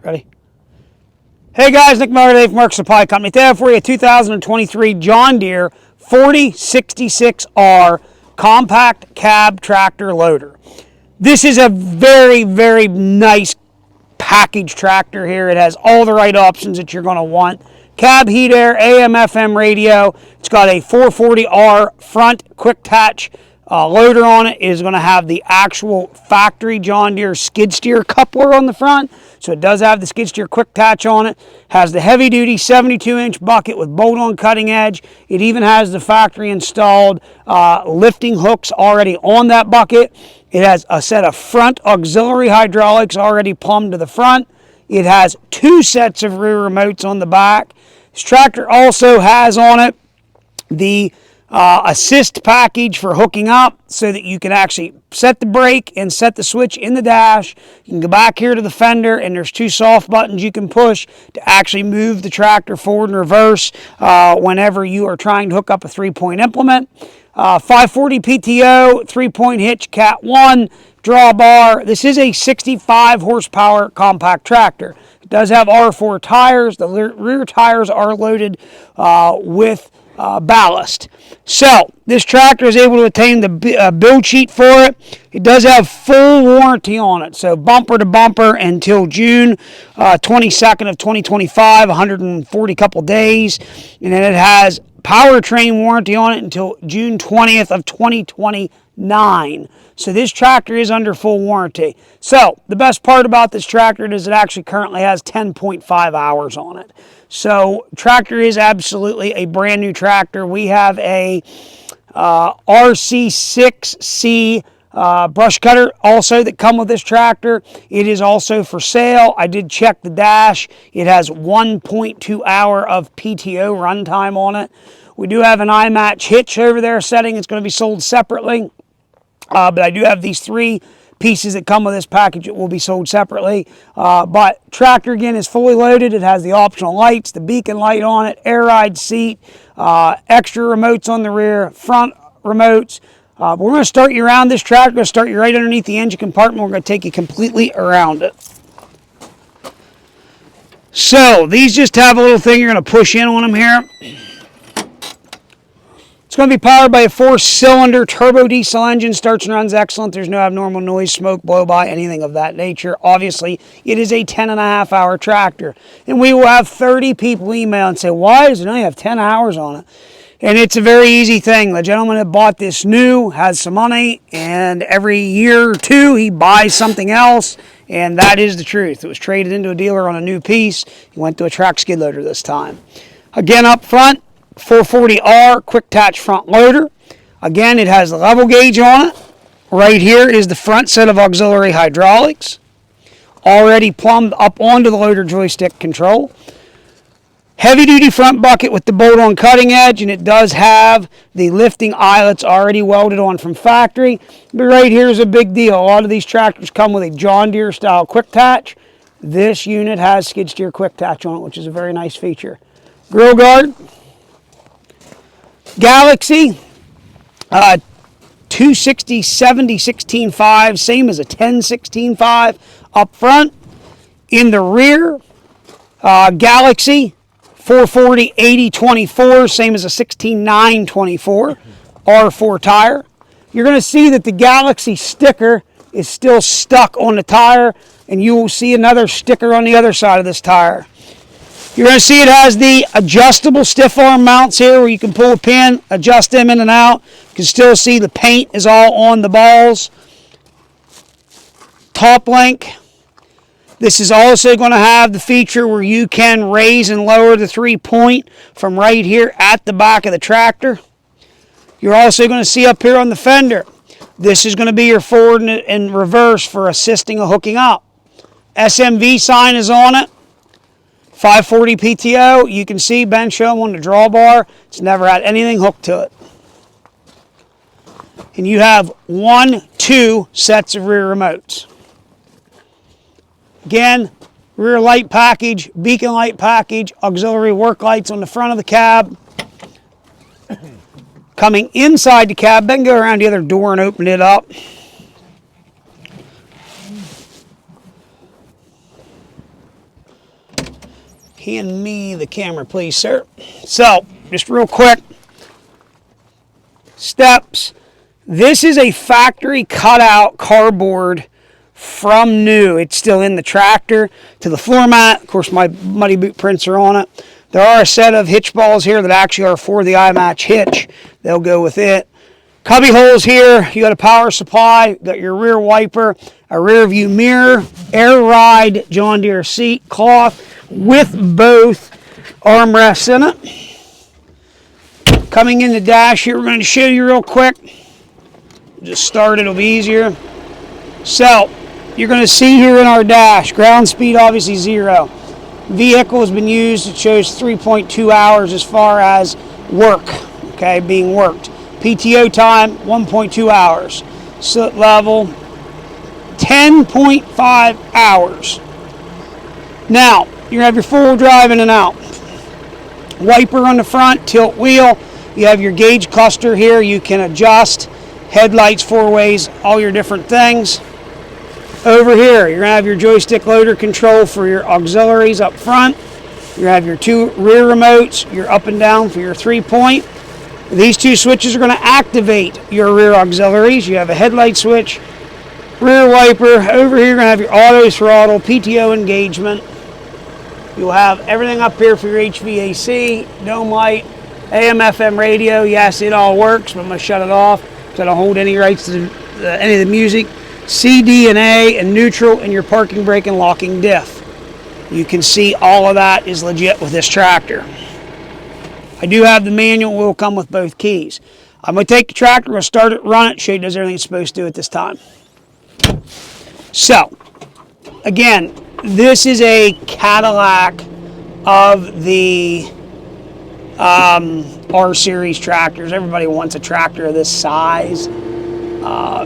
Ready? Hey guys, Nick Miller today from Mark Supply Company. Today I have for you a 2023 John Deere 4066R compact cab tractor loader. This is a very, very nice package tractor here. It has all the right options that you're going to want. Cab heat air, AM, FM radio. It's got a 440R front quick attach loader on it. It is going to have the actual factory John Deere skid steer coupler on the front. So it does have the skid steer quick attach on it. Has the heavy duty 72-inch bucket with bolt-on cutting edge. It even has the factory installed lifting hooks already on that bucket. It has a set of front auxiliary hydraulics already plumbed to the front. It has 2 sets of rear remotes on the back. This tractor also has on it the assist package for hooking up so that you can actually set the brake and set the switch in the dash. You can go back here to the fender and there's 2 soft buttons you can push to actually move the tractor forward and reverse whenever you are trying to hook up a 3-point implement. 540 PTO, 3-point hitch, Cat 1, drawbar. This is a 65 horsepower compact tractor. It does have R4 tires. The rear tires are loaded with ballast. So this tractor is able to attain the build sheet for it. It does have full warranty on it, so bumper to bumper until June 22nd of 2025, 140 couple days, and then it has powertrain warranty on it until June 20th of 2029. So this tractor is under full warranty. So the best part about this tractor is it actually currently has 10.5 hours on it. So tractor is absolutely a brand new tractor. We have a RC6C brush cutter also that come with this tractor. It is also for sale. I did check the dash. It has 1.2 hour of PTO runtime on it. We do have an iMatch hitch over there setting. It's going to be sold separately. But I do have these 3 pieces that come with this package that will be sold separately. But tractor again is fully loaded. It has the optional lights, the beacon light on it, air ride seat, extra remotes on the rear, front remotes. We're going to start you around this tractor. We're going to start you right underneath the engine compartment. We're going to take you completely around it. So these just have a little thing you're going to push in on them here. It's going to be powered by a 4-cylinder turbo diesel engine. Starts and runs excellent. There's no abnormal noise, smoke, blow-by, anything of that nature. Obviously, it is a 10.5-hour tractor. And we will have 30 people email and say, why does it only have 10 hours on it? And it's a very easy thing. The gentleman that bought this new has some money, and every year or 2 he buys something else, and that is the truth. It was traded into a dealer on a new piece. He went to a track skid loader this time. Again, up front, 440R quick attach front loader. Again, it has the level gauge on it. Right here is the front set of auxiliary hydraulics, already plumbed up onto the loader joystick control. Heavy duty front bucket with the bolt-on cutting edge, and it does have the lifting eyelets already welded on from factory. But right here is a big deal. A lot of these tractors come with a John Deere style quick attach. This unit has skid steer quick attach on it, which is a very nice feature. Grill guard. Galaxy 260/70/16.5, same as a 10/16.5 up front. In the rear, Galaxy 440/80/24, same as a 16/9/24 R4 tire. You're going to see that the Galaxy sticker is still stuck on the tire, and you will see another sticker on the other side of this tire. You're going to see it has the adjustable stiff arm mounts here where you can pull a pin, adjust them in and out. You can still see the paint is all on the balls. Top link. This is also going to have the feature where you can raise and lower the 3-point from right here at the back of the tractor. You're also going to see up here on the fender, this is going to be your forward and reverse for assisting a hooking up. SMV sign is on it. 540 PTO, you can see Ben show them on the drawbar. It's never had anything hooked to it. And you have 2 sets of rear remotes. Again, rear light package, beacon light package, auxiliary work lights on the front of the cab. Coming inside the cab, then go around the other door and open it up. Hand me the camera, please, sir. So, just real quick, steps. This is a factory cutout cardboard from new. It's still in the tractor to the floor mat. Of course, my muddy boot prints are on it. There are a set of hitch balls here that actually are for the iMatch hitch. They'll go with it. Cubby holes here. You got a power supply. You got your rear wiper, a rear view mirror, air ride John Deere seat cloth with both armrests in it. Coming in the dash here, we're going to show you real quick. Just start, it'll be easier. So, you're going to see here in our dash, ground speed obviously 0. Vehicle has been used, it shows 3.2 hours as far as work, okay, being worked. PTO time, 1.2 hours. Soot level, 10.5 hours. Now, you're going to have your four-wheel drive in and out. Wiper on the front, tilt wheel. You have your gauge cluster here. You can adjust headlights, four ways, all your different things. Over here, you're going to have your joystick loader control for your auxiliaries up front. You're going to have your two rear remotes, your up and down for your 3-point. These two switches are going to activate your rear auxiliaries. You have a headlight switch, rear wiper. Over here, you're going to have your auto throttle, PTO engagement. You'll have everything up here for your HVAC, dome light, AM, FM radio. Yes, it all works, but I'm going to shut it off because I don't hold any rights to any of the music. CD and A and neutral, and your parking brake and locking diff. You can see all of that is legit with this tractor. I do have the manual, will come with both keys. I'm going to take the tractor, I'm going to start it, run it, show you it does everything it's supposed to do at this time. So, again, this is a Cadillac of the R Series tractors. Everybody wants a tractor of this size. A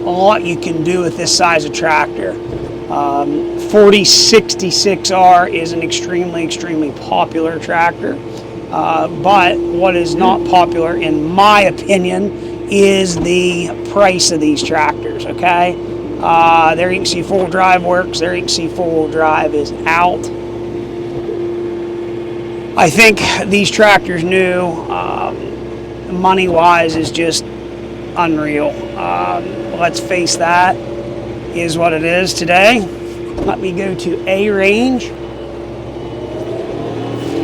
lot you can do with this size of tractor. 4066R is an extremely popular tractor. But what is not popular, in my opinion, is the price of these tractors, okay? There you can see four-wheel drive works. There you can see four-wheel drive is out. I think these tractors new, money-wise, is just unreal. Let's face that, is what it is today. Let me go to A range.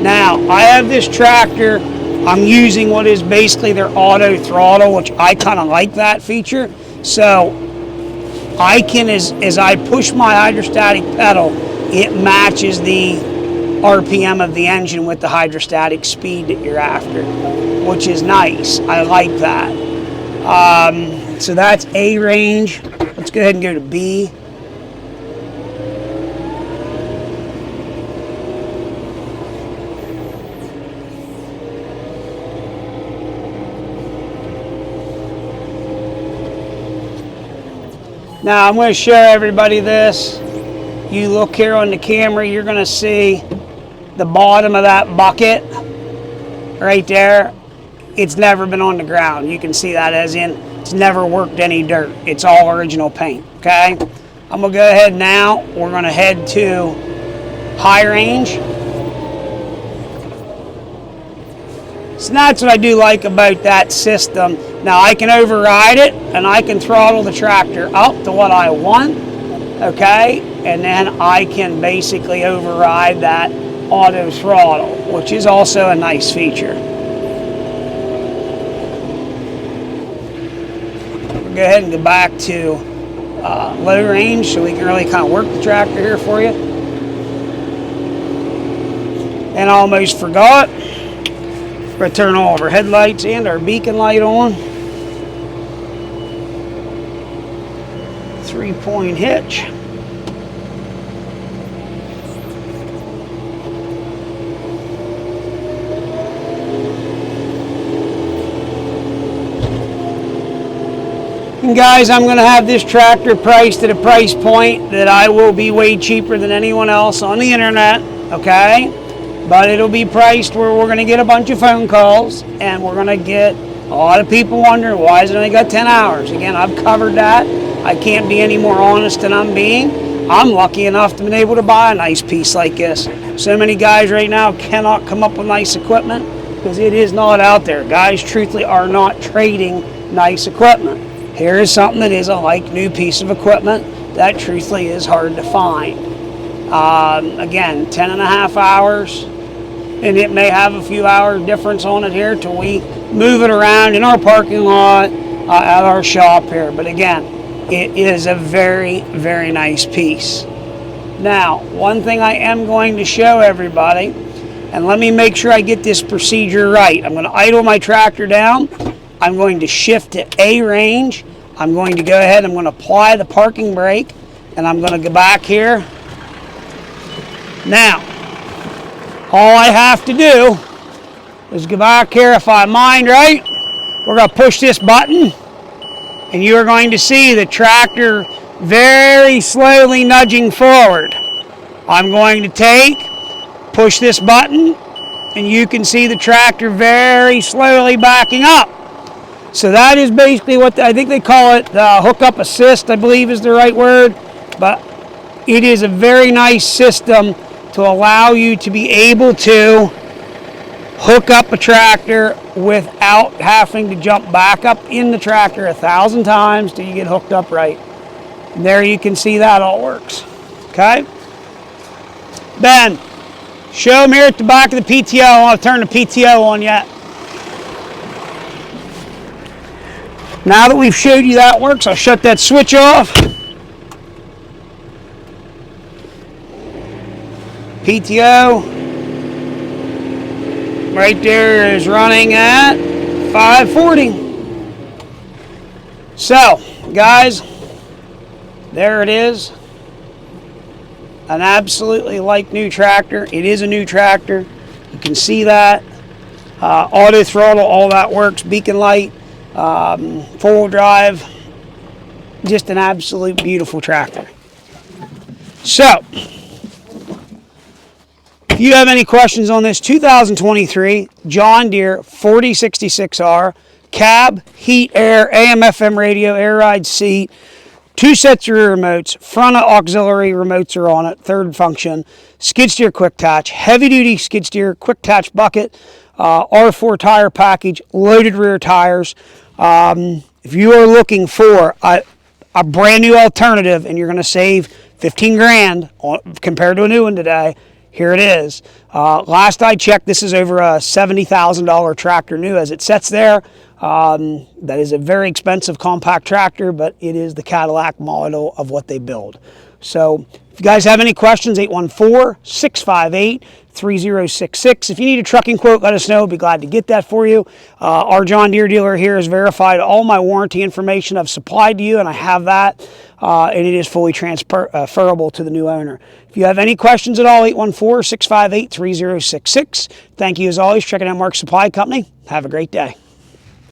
Now, I have this tractor. I'm using what is basically their auto throttle, which I kind of like that feature. So I can, as I push my hydrostatic pedal, it matches the RPM of the engine with the hydrostatic speed that you're after, which is nice. I like that. So that's A range. Let's go ahead and go to B. Now I'm going to show everybody this. You look here on the camera, you're going to see the bottom of that bucket right there. It's never been on the ground. You can see that, as in it's never worked any dirt. It's all original paint, okay? I'm going to go ahead now. We're going to head to high range. So that's what I do like about that system. Now I can override it and I can throttle the tractor up to what I want, okay? And then I can basically override that auto throttle, which is also a nice feature. We'll go ahead and go back to low range so we can really kind of work the tractor here for you. And I almost forgot. We're going to turn all of our headlights and our beacon light on. 3-point hitch. And guys, I'm going to have this tractor priced at a price point that I will be way cheaper than anyone else on the internet, okay? But it'll be priced where we're going to get a bunch of phone calls and we're going to get a lot of people wondering, why is it only got 10 hours? Again, I've covered that. I can't be any more honest than I'm being. I'm lucky enough to be able to buy a nice piece like this. So many guys right now cannot come up with nice equipment because it is not out there. Guys truthfully are not trading nice equipment. Here is something that is a like new piece of equipment that truthfully is hard to find. Again, 10.5 hours, and it may have a few hours difference on it here till we move it around in our parking lot at our shop here. But again, it is a very, very nice piece. Now, one thing I am going to show everybody, and let me make sure I get this procedure right. I'm going to idle my tractor down. I'm going to shift to A range. I'm going to go ahead, I'm going to apply the parking brake, and I'm going to go back here. Now, all I have to do is go back here. If I mind right, we're going to push this button, and you are going to see the tractor very slowly nudging forward. I'm going to push this button, and you can see the tractor very slowly backing up. So that is basically what I think they call it, hookup assist, I believe is the right word. But it is a very nice system to allow you to be able to hook up a tractor without having to jump back up in the tractor 1,000 times till you get hooked up right. And there you can see that all works. Okay? Ben, show them here at the back of the PTO. I want to turn the PTO on yet. Now that we've showed you that works, I'll shut that switch off. PTO right there is running at 540. So, guys, there it is. An absolutely like new tractor. It is a new tractor. You can see that. Auto throttle, all that works. Beacon light. Four-wheel drive, just an absolute beautiful tractor. So, if you have any questions on this 2023 John Deere 4066R, cab, heat, air, AM/FM radio, air ride seat, 2 sets of rear remotes, front auxiliary remotes are on it, third function, skid steer quick attach, heavy duty skid steer quick attach bucket, R4 tire package, loaded rear tires. If you are looking for a brand new alternative and you're going to save 15 grand compared to a new one today, here it is. Last I checked, this is over a $70,000 tractor new as it sits there. That is a very expensive compact tractor, but it is the Cadillac model of what they build. So if you guys have any questions, 814-658-3066. If you need a trucking quote, let us know. We'll be glad to get that for you. Our John Deere dealer here has verified all my warranty information I've supplied to you, and I have that, and it is fully transferable to the new owner. If you have any questions at all, 814-658-3066. Thank you as always. Checking out Mark's Supply Company. Have a great day.